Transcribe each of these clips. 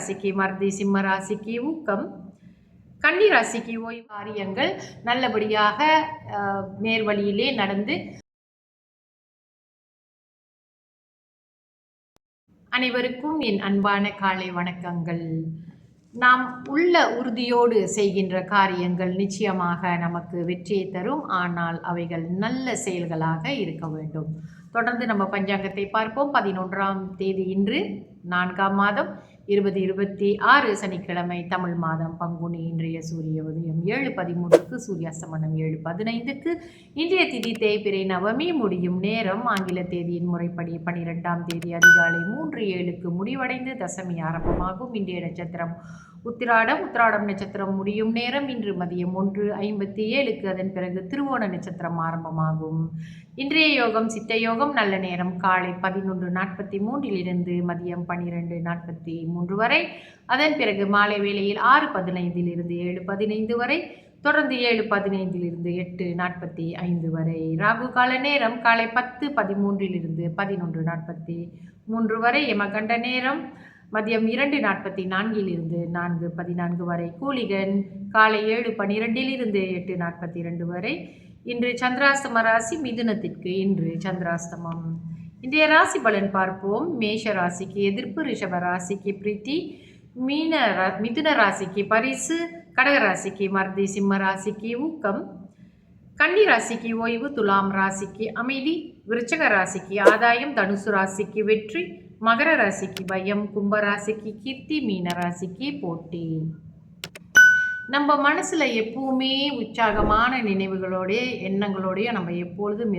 ராசிக்கு மருதி சிம்ம ராசிக்கு ஊக்கம், கன்னி ராசிக்கு ஓய்வு காரியங்கள் நல்லபடியாக நேர்வழியிலே நடந்து அனைவருக்கும் என் அன்பான காலை வணக்கங்கள். நாம் உள்ள உறுதியோடு செய்கின்ற காரியங்கள் நிச்சயமாக நமக்கு வெற்றியை தரும். ஆனால் அவைகள் நல்ல செயல்களாக இருக்க வேண்டும். தொடர்ந்து நம்ம பஞ்சாங்கத்தை பார்ப்போம். 11ஆம் தேதி இன்று 4ஆம் மாதம் 2026 சனிக்கிழமை, தமிழ் மாதம் பங்குனி. இன்றைய சூரிய உதயம் 7:13க்கு, சூரிய அஸ்தமனம் 7:15க்கு. இன்றைய திதி தேய்பிறை நவமி. முடியும் நேரம் ஆங்கில தேதியின் முறைப்படி 12ஆம் தேதி அதிகாலை 3:07க்கு முடிவடைந்து தசமி ஆரம்பமாகும். இன்றைய நட்சத்திரம் உத்திராடம். உத்திராடம் நட்சத்திரம் முடியும் நேரம் இன்று மதியம் 1:57க்கு. அதன் பிறகு திருவோண நட்சத்திரம் ஆரம்பமாகும். இன்றைய யோகம் சித்த யோகம். நல்ல நேரம் காலை 11:43 மதியம் 12:43 வரை. அதன் பிறகு மாலை வேளையில் 6:15 7:15 வரை. தொடர்ந்து 7:15 8:45 வரை. ராகு கால நேரம் காலை 10:13 11:43 வரை. யமகண்ட நேரம் மதியம் 2:44 4:14 வரை. கூலிகன் காலை 7:12 8:42 வரை. இன்று சந்திராஸ்தம ராசி மிதுனத்திற்கு இன்று சந்திராஸ்தமம். இன்றைய ராசி பலன் பார்ப்போம். மேஷ ராசிக்கு எதிர்ப்பு, ரிஷப ராசிக்கு பிரீத்தி, மிதுன ராசிக்கு பரிசு, கடக ராசிக்கு மருதி, சிம்ம ராசிக்கு ஊக்கம், கன்னி ராசிக்கு ஓய்வு, துலாம் ராசிக்கு அமைதி, விருச்சக ராசிக்கு ஆதாயம், தனுசு ராசிக்கு வெற்றி, மகர ராசிக்கு பயம், கும்ப ராசிக்கு கீர்த்தி, மீன ராசிக்கு போட்டி. நம்ம மனசில் எப்பவுமே உற்சாகமான நினைவுகளோடைய எண்ணங்களோடைய நம்ம எப்பொழுதும்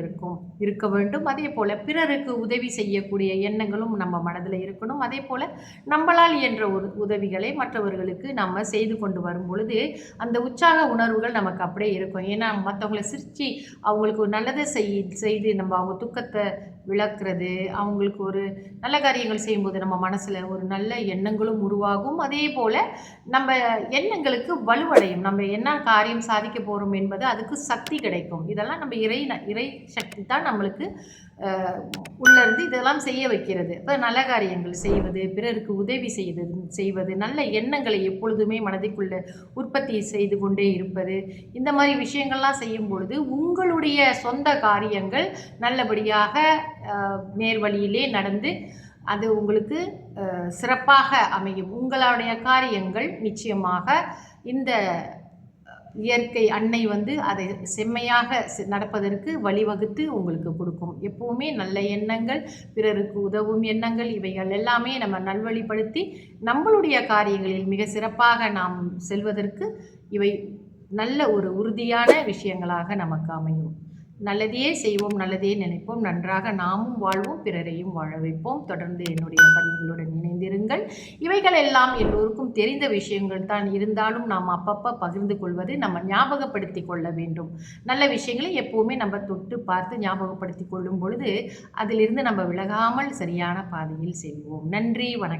இருக்க வேண்டும். அதே போல் பிறருக்கு உதவி செய்யக்கூடிய எண்ணங்களும் நம்ம மனதில் இருக்கணும். அதே போல் நம்மளால் என்ற ஒரு உதவிகளை மற்றவர்களுக்கு நம்ம செய்து கொண்டு வரும் பொழுது அந்த உற்சாக உணர்வுகள் நமக்கு அப்படியே இருக்கும். ஏன்னா மற்றவங்களை சிரித்து அவங்களுக்கு ஒரு நல்லதை செய்து நம்ம அவங்க துக்கத்தை விளக்குறது, அவங்களுக்கு ஒரு நல்ல காரியங்கள் செய்யும்போது நம்ம மனசில் ஒரு நல்ல எண்ணங்களும் உருவாகும். அதே போல் நம்ம எண்ணங்களுக்கு வலுவடையும். நம்ம என்ன காரியம் சாதிக்க போகிறோம் என்பது அதுக்கு சக்தி கிடைக்கும். இதெல்லாம் நம்ம இறை சக்தி தான் நம்மளுக்கு உள்ளிருந்து இதெல்லாம் செய்ய வைக்கிறது. இப்போ நல்ல காரியங்கள் செய்வது, பிறருக்கு உதவி செய்வது, நல்ல எண்ணங்களை எப்பொழுதுமே மனதிற்குள்ள உற்பத்தி செய்து கொண்டே இருப்பது, இந்த மாதிரி விஷயங்கள்லாம் செய்யும் பொழுது உங்களுடைய சொந்த காரியங்கள் நல்லபடியாக நேர்வழியிலே நடந்து அது உங்களுக்கு சிறப்பாக அமையும். உங்களுடைய காரியங்கள் நிச்சயமாக இந்த இயற்கை அன்னை அதை செம்மையாக நடப்பதற்கு வழிவகுத்து உங்களுக்கு கொடுக்கும். எப்பவுமே நல்ல எண்ணங்கள், பிறருக்கு உதவும் எண்ணங்கள், இவைகள் எல்லாமே நம்ம நல்வழிப்படுத்தி நம்மளுடைய காரியங்களில் மிக சிறப்பாக நாம் செல்வதற்கு இவை நல்ல ஒரு உறுதியான விஷயங்களாக நமக்கு அமையும். நல்லதையே செய்வோம், நல்லதையே நினைப்போம், நன்றாக நாமும் வாழ்வோம், பிறரையும் வாழ வைப்போம். தொடர்ந்து என்னுடைய பதிவுகளுடன் இணைந்திருங்கள். இவைகள் எல்லாம் எல்லோருக்கும் தெரிந்த விஷயங்கள் தான். இருந்தாலும் நாம் அப்பப்போ பகிர்ந்து கொள்வது நம்ம ஞாபகப்படுத்தி கொள்ள வேண்டும். நல்ல விஷயங்களை எப்போவுமே நம்ம தொட்டு பார்த்து ஞாபகப்படுத்தி கொள்ளும் பொழுது அதிலிருந்து நம்ம விலகாமல் சரியான பாதையில் செல்வோம். நன்றி, வணக்கம்.